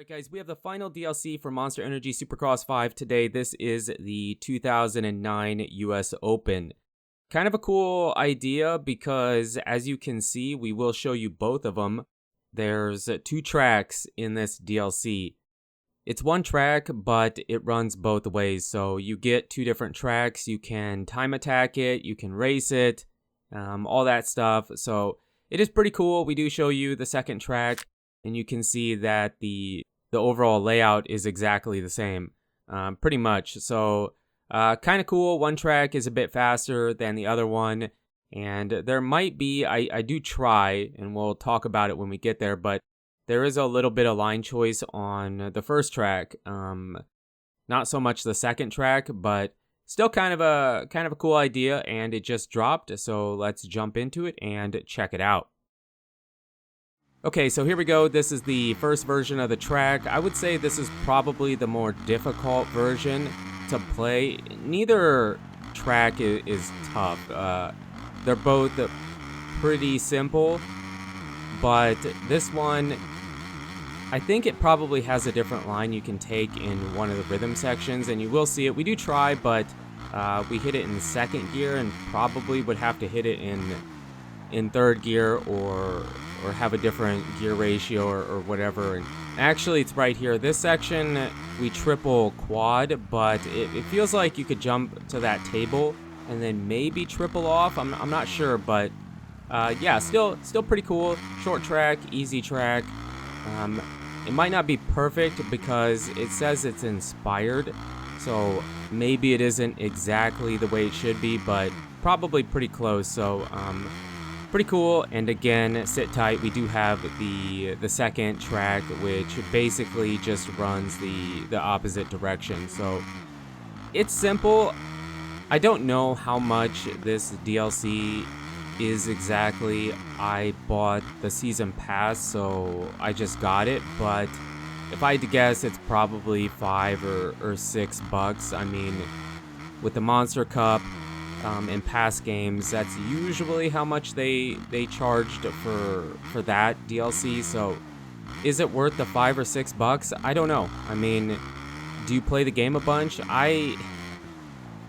Alright guys, we have the final DLC for Monster Energy Supercross 5 today. This is the 2009 US Open. Kind of a cool idea because, as you can see, we will show you both of them. There's two tracks in this DLC. It's one track, but it runs both ways. So you get two different tracks. You can time attack it, you can race it, all that stuff. So it is pretty cool. We do show you the second track, and you can see that the overall layout is exactly the same, pretty much. So kind of cool. One track is a bit faster than the other one, and there might be, I do try, and we'll talk about it when we get there, but there is a little bit of line choice on the first track. Not so much the second track, but still kind of a cool idea, and it just dropped. So let's jump into it and check it out. Okay, so here we go. This is the first version of the track. I would say this is probably the more difficult version to play. Neither track is tough. They're both pretty simple, but this one, I think it probably has a different line you can take in one of the rhythm sections, and you will see it. We do try, but we hit it in second gear and probably would have to hit it in third gear or have a different gear ratio or whatever. And actually, it's right here. This section, we triple quad, but it feels like you could jump to that table and then maybe triple off. I'm not sure, but yeah, still pretty cool. Short track, easy track. It might not be perfect because it says it's inspired, so maybe it isn't exactly the way it should be, but probably pretty close. So pretty cool. And again, sit tight, we do have the second track, which basically just runs the opposite direction. So it's simple. I don't know how much this DLC is exactly. I bought the season pass, so I just got it, but if I had to guess, it's probably $5 or $6. I mean, with the Monster Cup in past games, that's usually how much they charged for that DLC. So is it worth the $5 or $6? I don't know. I mean, do you play the game a bunch? I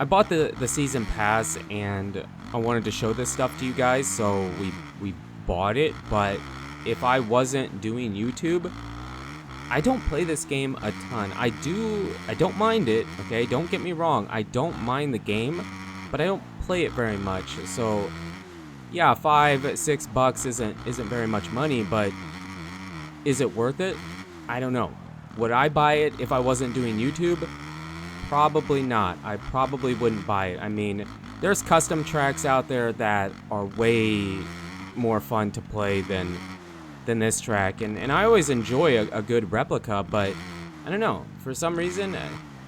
bought the season pass and I wanted to show this stuff to you guys, so we bought it. But if I wasn't doing YouTube, I don't play this game a ton. I don't mind it, okay? Don't get me wrong. I don't mind the game, but I don't play it very much. So yeah, $5, $6 isn't very much money, but is it worth it? I don't know. Would I buy it if I wasn't doing YouTube? Probably not. I probably wouldn't buy it. I mean, there's custom tracks out there that are way more fun to play than this track, and I always enjoy a good replica, but I don't know, for some reason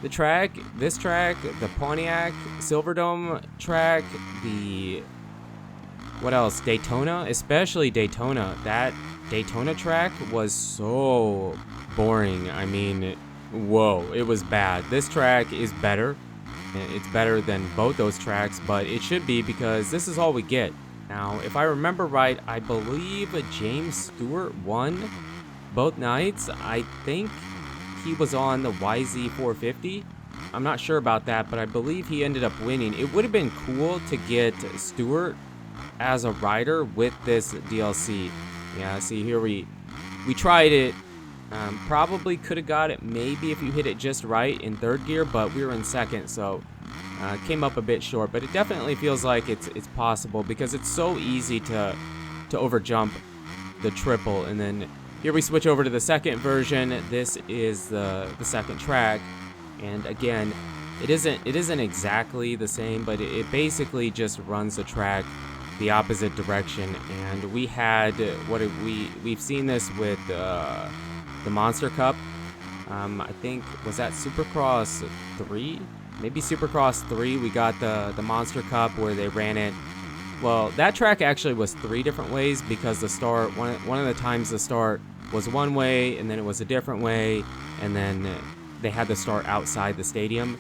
this track, the Pontiac Silverdome track, what else, Daytona, especially Daytona, that Daytona track was so boring. I mean, whoa, it was bad. This track is better. It's better than both those tracks, but it should be because this is all we get. Now, if I remember right, I believe James Stewart won both nights. I think he was on the YZ450. I'm not sure about that, but I believe he ended up winning. It would have been cool to get Stewart as a rider with this DLC. Yeah, see here we tried it. Probably could have got it maybe if you hit it just right in third gear, but we were in second, so came up a bit short. But it definitely feels like it's possible because it's so easy to overjump the triple. And then here we switch over to the second version. This is the second track, and again, it isn't exactly the same, but it basically just runs the track the opposite direction. And we had we've seen this with the Monster Cup. I think, was that Supercross 3? Maybe Supercross 3, we got the Monster Cup where they ran it. Well, that track actually was 3 different ways because the start, one of the times the start was one way, and then it was a different way, and then they had the start outside the stadium.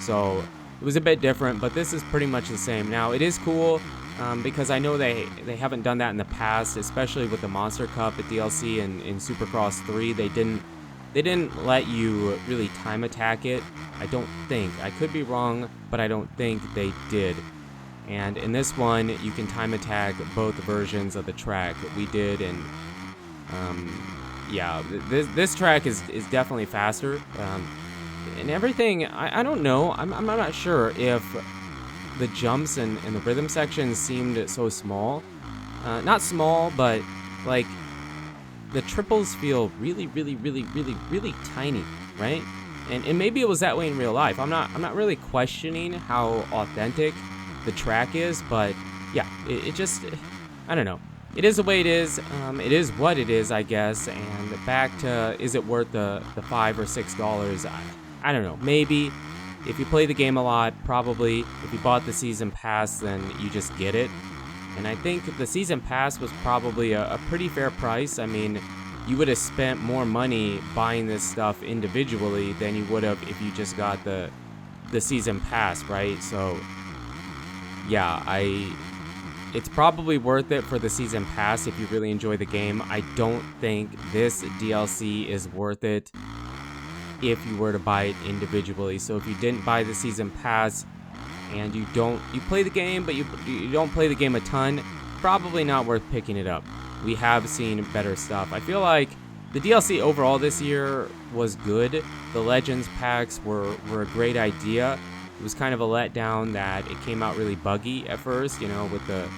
So it was a bit different, but this is pretty much the same. Now, it is cool because I know they haven't done that in the past, especially with the Monster Cup at DLC and in Supercross 3. They didn't They didn't let you really time attack it. I don't think. I could be wrong, but I don't think they did. And in this one, you can time attack both versions of the track. We did, and yeah, this track is definitely faster. And everything, I don't know. I'm not sure if the jumps and the rhythm sections seemed so small. Not small, but like the triples feel really tiny, right? And maybe it was that way in real life. I'm not really questioning how authentic the track is, but yeah, it just, I don't know. It is the way it is. It is what it is, I guess. And back to, is it worth the $5 or $6? I don't know. Maybe if you play the game a lot, probably. If you bought the season pass, then you just get it. And I think the season pass was probably a pretty fair price. I mean, you would have spent more money buying this stuff individually than you would have if you just got the season pass, right? So yeah, it's probably worth it for the season pass if you really enjoy the game. I don't think this DLC is worth it if you were to buy it individually. So if you didn't buy the season pass and you play the game, but you don't play the game a ton, probably not worth picking it up. We have seen better stuff. I feel like the DLC overall this year was good. The Legends packs were a great idea. It was kind of a letdown that it came out really buggy at first, you know, with the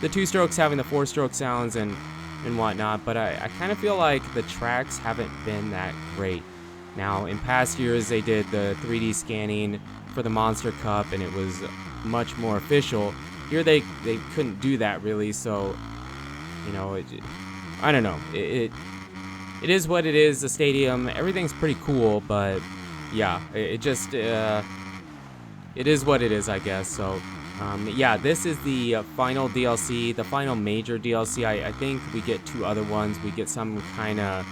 2-strokes having the 4-stroke sounds and whatnot, but I kind of feel like the tracks haven't been that great. Now, in past years, they did the 3D scanning for the Monster Cup, and it was much more official. Here, they couldn't do that, really, so, you know, I don't know. It is what it is, the stadium. Everything's pretty cool, but, yeah, it just, it is what it is, I guess, so... yeah, this is the final DLC, the final major DLC. I think we get 2 other ones. We get some kind of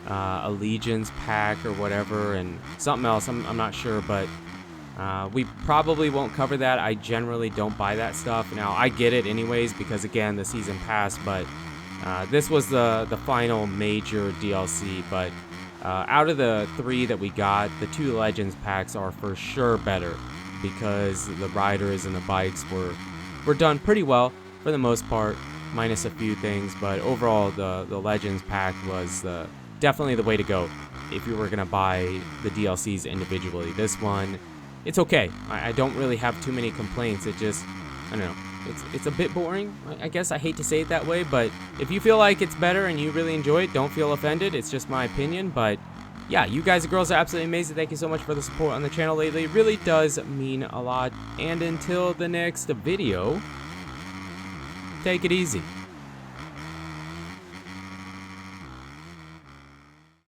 Allegiance pack or whatever, and something else. I'm not sure, but we probably won't cover that. I generally don't buy that stuff. Now, I get it anyways because, again, the season pass, but this was the final major DLC. But out of the 3 that we got, the 2 Legends packs are for sure better, because the riders and the bikes were done pretty well for the most part, minus a few things, but overall the Legends pack was definitely the way to go if you were going to buy the DLCs individually. This one, it's okay. I don't really have too many complaints. It just, I don't know, it's a bit boring. I guess I hate to say it that way, but if you feel like it's better and you really enjoy it, don't feel offended. It's just my opinion, but yeah, you guys and girls are absolutely amazing. Thank you so much for the support on the channel lately. It really does mean a lot. And until the next video, take it easy.